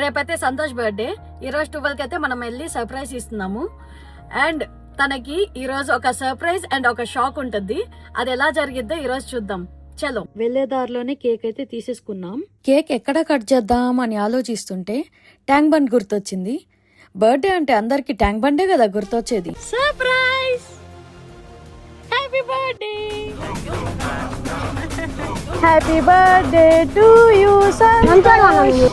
రేపైతే సంతోష్ బర్త్డే. ఈరోజు 12కి అయితే మనం వెళ్ళి సర్ప్రైజ్ ఇస్తున్నాము. అండ్ తనకి ఈరోజు ఒక సర్ప్రైజ్ అండ్ ఒక షాక్ ఉంటుంది. అది ఎలా జరిగిద్దో ఈరోజు చూద్దాం. చలో. వెళ్లే దారిలోనే కేక్ అయితే తీసేసుకున్నాం. కేక్ ఎక్కడ కట్ చేద్దాం అని ఆలోచిస్తుంటే ట్యాంక్ బండ్ గుర్తొచ్చింది. బర్త్డే అంటే అందరికి ట్యాంక్ బండే కదా గుర్తొచ్చేది. Surprise! Happy birthday! Happy birthday to you Santosh.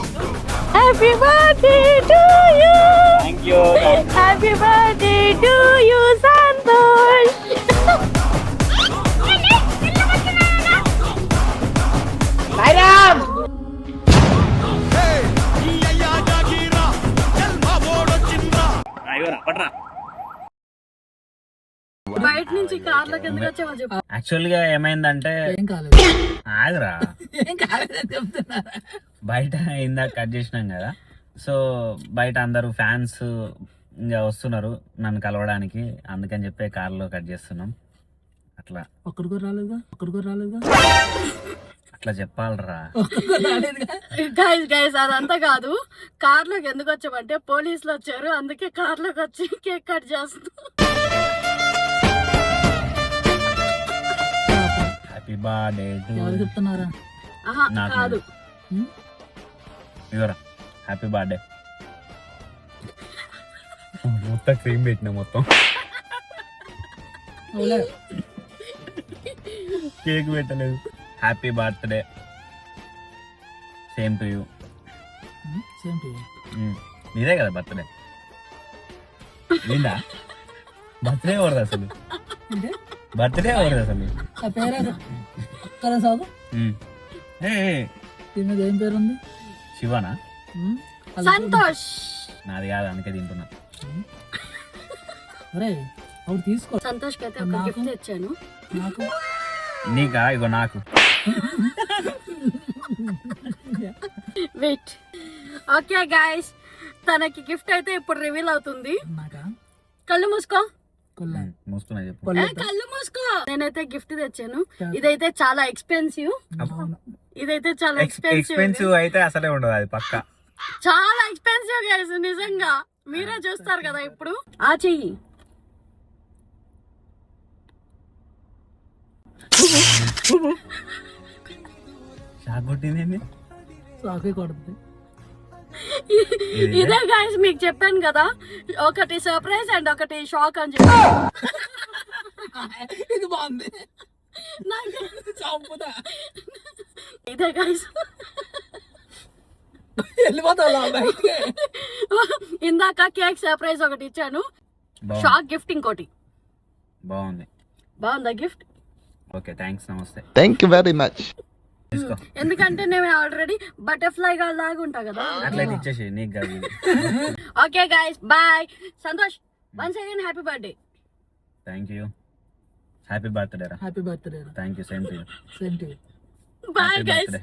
Happy birthday to you. Thank you. Happy birthday to you Santosh. బయట నుంచి కార్లోకి ఎందుకు వచ్చామో చెప్పు. యాక్చువల్ గా ఏమైందంటే ఆగరా, బయట ఇందాక కట్ చేసినాం కదా, సో బయట అందరూ ఫ్యాన్స్ ఇంకా వస్తున్నారు నన్ను కలవడానికి, అందుకని చెప్పి కార్లో కట్ చేస్తున్నాం. అట్లా ఒక్కడికి రాలేదా అట్లా చెప్పాలరా. గైస్ అదంతా కాదు. కార్లోకి ఎందుకు వచ్చామంటే పోలీసులు వచ్చారు, అందుకే కార్లోకి వచ్చి కేక్ కట్ చేస్తున్నాం. హ్యాపీ బర్త్డే చెప్తున్నారా? కాదు, ఇవరా హ్యాపీ బర్త్డే. మొత్తం క్రీమ్ పెట్టినా మొత్తం కేక్ పెట్టలేదు. Happy birthday, same to you. నీదే కదా బర్త్డే. నిందా బర్త్డే ఎవరిది అసలు? బర్త్డే ఎవరిది అసలు? ఏం పేరు ఉంది? శివనా? సంతోష్. నాది కాదు, అందుకే తింటున్నా. తీసుకో. సంతోష్ కి అయితే ఒక గిఫ్ట్ తెచ్చాను. నాకు నీకా? ఇగో నాకు. వెయిట్. ఓకే గైస్, తనకి గిఫ్ట్ అయితే ఇప్పుడు రివీల్ అవుతుంది. కళ్ళు మూసుకో. మూసుకున్నా చెప్పు. కళ్ళు మూసుకో. నేనైతే గిఫ్ట్ తెచ్చాను. ఇదైతే చాలా ఎక్స్పెన్సివ్. ఇదైతే చాలా ఎక్స్పెన్సివ్ అయితే అసలే ఉండదు, అది పక్కా చాలా ఎక్స్పెన్సివ్ గైస్. నిజంగా మీరే చూస్తారు కదా ఇప్పుడు. ఆ చెయ్యి. షాక్ కొట్టింది. ఇదే గైస్ మీకు చెప్పాను కదా, ఒకటి సర్ప్రైజ్ అండ్ ఒకటి షాక్ అని చెప్పి. ఇది బాగుంది. ఇదే గైస్. ఇందాక కేక్ సర్ప్రైజ్ ఒకటి ఇచ్చాను, షాక్ గిఫ్ట్ ఇంకోటి. బాగుందా గిఫ్ట్? ఓకే, థ్యాంక్స్, నమస్తే. Thank you very much. ఎందుకంటే నేను ఆల్రెడీ బటర్ఫ్లై గా లాగా ఉంటా కదా. అట్లయితే ఇచ్చేసి నీకు కాదు. Okay guys, bye. Santosh, once again happy birthday. Thank you. Happy birthday రా. Happy birthday. Thank you. Same to you. Same to you. Bye guys.